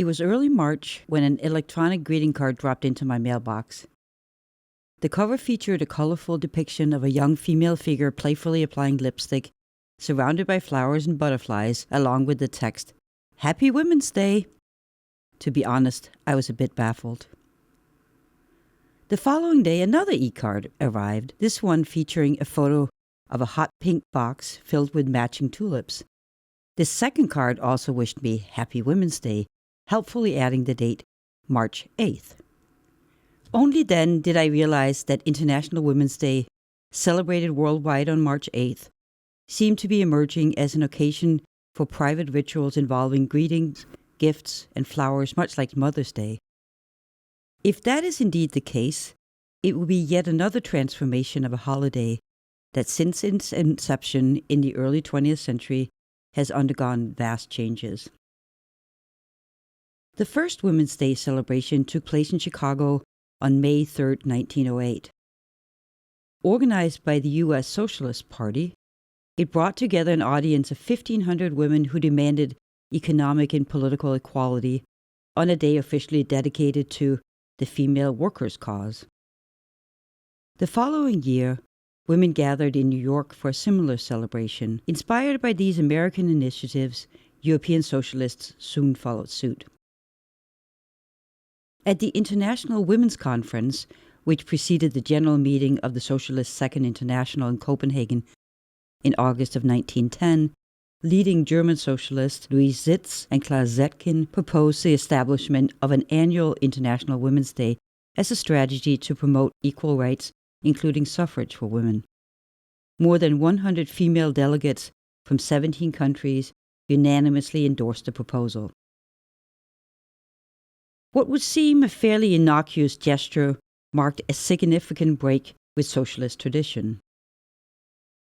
was early March when an electronic greeting card dropped into my mailbox. The cover featured a colorful depiction of a young female figure playfully applying lipstick, surrounded by flowers and butterflies, along with the text, "Happy Women's Day." To be honest, I was a bit baffled. The following day, another e-card arrived, this one featuring a photo of a hot pink box filled with matching tulips. This second card also wished me Happy Women's Day, helpfully adding the date March 8th. Only then did I realize that International Women's Day, celebrated worldwide on March 8th, seemed to be emerging as an occasion for private rituals involving greetings, gifts, and flowers, much like Mother's Day. If that is indeed the case, it will be yet another transformation of a holiday that since its inception in the early 20th century has undergone vast changes. The first Women's Day celebration took place in Chicago on May 3, 1908. Organized by the U.S. Socialist Party, it brought together an audience of 1,500 women who demanded economic and political equality on a day officially dedicated to the female workers' cause. The following year, women gathered in New York for a similar celebration. Inspired by these American initiatives, European socialists soon followed suit. At the International Women's Conference, which preceded the general meeting of the Socialist Second International in Copenhagen in August of 1910, leading German socialists Louise Sitz and Klaus Zetkin proposed the establishment of an annual International Women's Day as a strategy to promote equal rights, including suffrage for women. More than 100 female delegates from 17 countries unanimously endorsed the proposal. What would seem a fairly innocuous gesture marked a significant break with socialist tradition.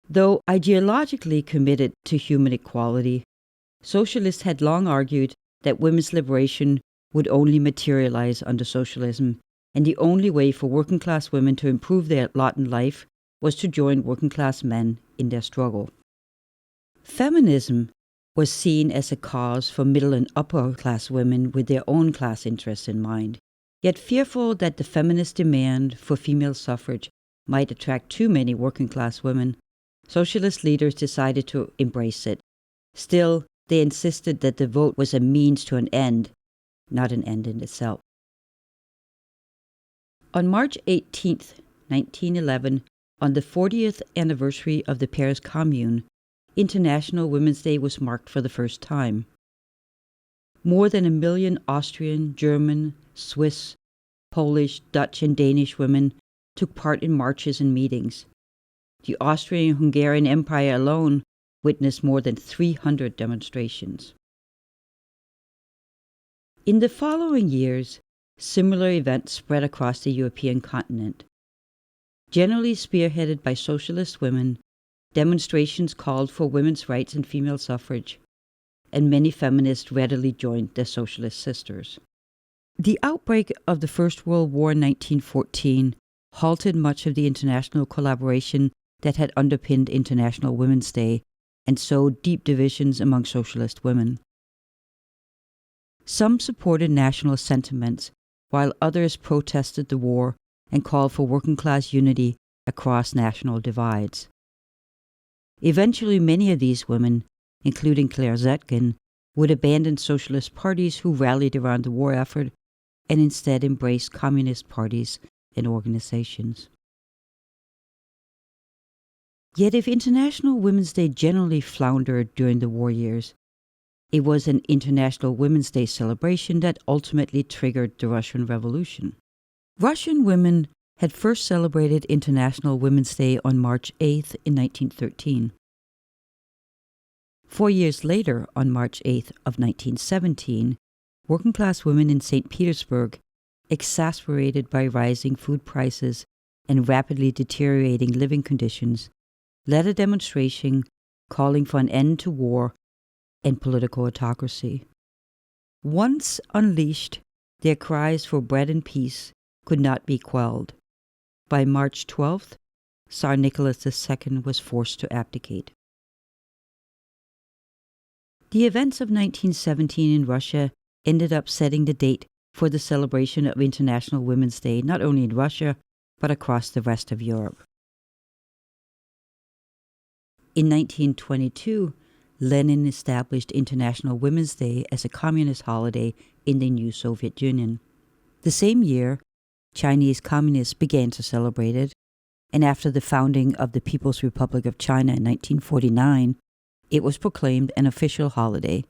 Though ideologically committed to human equality, socialists had long argued that women's liberation would only materialize under socialism, and the only way for working-class women to improve their lot in life was to join working-class men in their struggle. Feminism was seen as a cause for middle and upper-class women with their own class interests in mind. Yet fearful that the feminist demand for female suffrage might attract too many working-class women, socialist leaders decided to embrace it. Still, they insisted that the vote was a means to an end, not an end in itself. On March 18, 1911, on the 40th anniversary of the Paris Commune, International Women's Day was marked for the first time. More than 1 million Austrian, German, Swiss, Polish, Dutch, and Danish women took part in marches and meetings. The Austrian-Hungarian Empire alone witnessed more than 300 demonstrations. In the following years, similar events spread across the European continent. Generally spearheaded by socialist women, demonstrations called for women's rights and female suffrage, and many feminists readily joined their socialist sisters. The outbreak of the First World War in 1914 halted much of the international collaboration that had underpinned International Women's Day and sowed deep divisions among socialist women. Some supported nationalist sentiments, while others protested the war and called for working-class unity across national divides. Eventually, many of these women, including Claire Zetkin, would abandon socialist parties who rallied around the war effort and instead embrace communist parties and organizations. Yet if International Women's Day generally floundered during the war years, it was an International Women's Day celebration that ultimately triggered the Russian Revolution. Russian women had first celebrated International Women's Day on March 8th in 1913. 4 years later, on March 8th of 1917, working-class women in St. Petersburg, exasperated by rising food prices and rapidly deteriorating living conditions, led a demonstration calling for an end to war and political autocracy. Once unleashed, their cries for bread and peace could not be quelled. By March 12th, Tsar Nicholas II was forced to abdicate. The events of 1917 in Russia ended up setting the date for the celebration of International Women's Day not only in Russia, but across the rest of Europe. In 1922, Lenin established International Women's Day as a communist holiday in the new Soviet Union. The same year, Chinese communists began to celebrate it, and after the founding of the People's Republic of China in 1949, it was proclaimed an official holiday.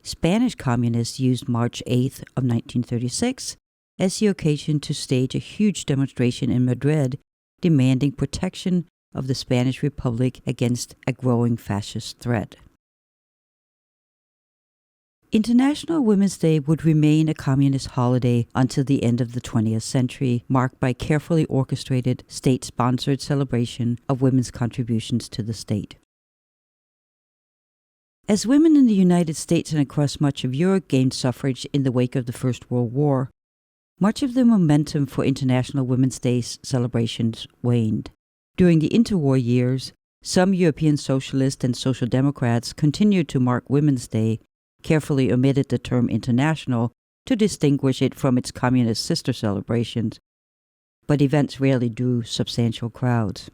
Spanish communists used March 8th of 1936 as the occasion to stage a huge demonstration in Madrid demanding protection of the Spanish Republic against a growing fascist threat. International Women's Day would remain a communist holiday until the end of the 20th century, marked by carefully orchestrated, state-sponsored celebration of women's contributions to the state. As women in the United States and across much of Europe gained suffrage in the wake of the First World War, much of the momentum for International Women's Day celebrations waned. During the interwar years, some European socialists and social democrats continued to mark Women's Day, carefully omitted the term international to distinguish it from its communist sister celebrations, but events rarely drew substantial crowds.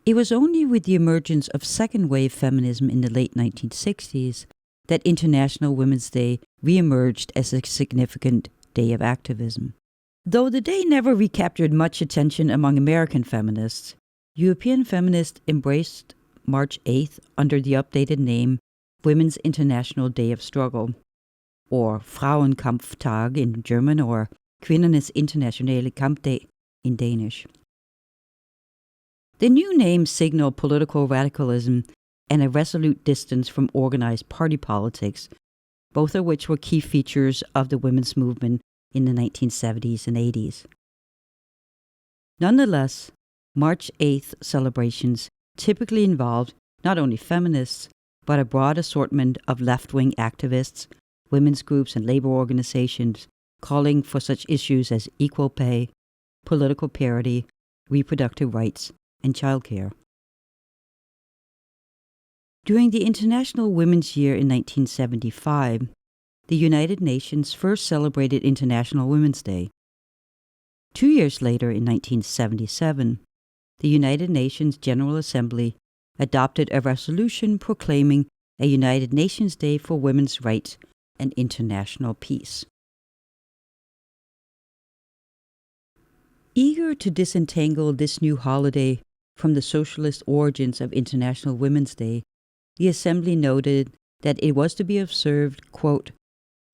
It was only with the emergence of second-wave feminism in the late 1960s that International Women's Day re-emerged as a significant day of activism. Though the day never recaptured much attention among American feminists, European feminists embraced March 8th under the updated name Women's International Day of Struggle, or Frauenkampftag in German, or Kvinnernes Internationale Kampdag in Danish. The new names signal political radicalism and a resolute distance from organized party politics, both of which were key features of the women's movement in the 1970s and 80s. Nonetheless, March 8th celebrations typically involved not only feminists, but a broad assortment of left-wing activists, women's groups, and labor organizations calling for such issues as equal pay, political parity, reproductive rights, and childcare. During the International Women's Year in 1975, the United Nations first celebrated International Women's Day. 2 years later, in 1977, the United Nations General Assembly adopted a resolution proclaiming a United Nations Day for Women's Rights and International Peace. Eager to disentangle this new holiday from the socialist origins of International Women's Day, the Assembly noted that it was to be observed, quote,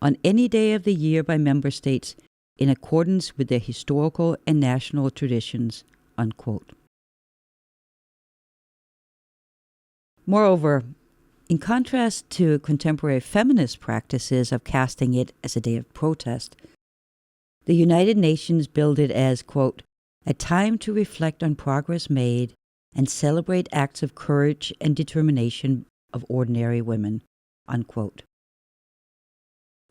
on any day of the year by member states in accordance with their historical and national traditions, unquote. Moreover, in contrast to contemporary feminist practices of casting it as a day of protest, the United Nations billed it as, quote, a time to reflect on progress made and celebrate acts of courage and determination of ordinary women, unquote.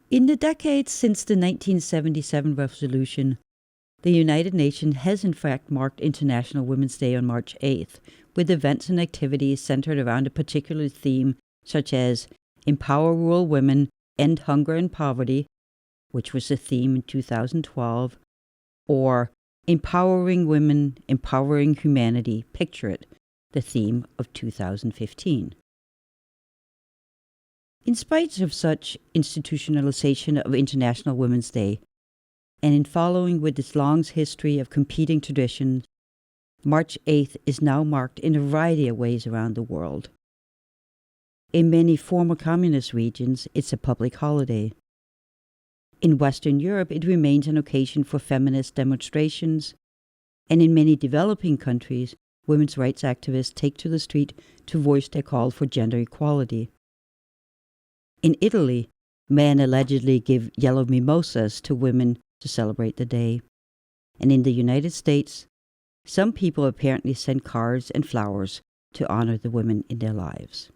In the decades since the 1977 resolution, the United Nations has in fact marked International Women's Day on March 8th, with events and activities centered around a particular theme such as Empower Rural Women, End Hunger and Poverty, which was the theme in 2012, or Empowering Women, Empowering Humanity, Picture It, the theme of 2015. In spite of such institutionalization of International Women's Day, and in following with its long history of competing traditions, March 8th is now marked in a variety of ways around the world. In many former communist regions, it's a public holiday. In Western Europe, it remains an occasion for feminist demonstrations, and in many developing countries, women's rights activists take to the street to voice their call for gender equality. In Italy, men allegedly give yellow mimosas to women to celebrate the day. And in the United States, some people apparently send cards and flowers to honor the women in their lives.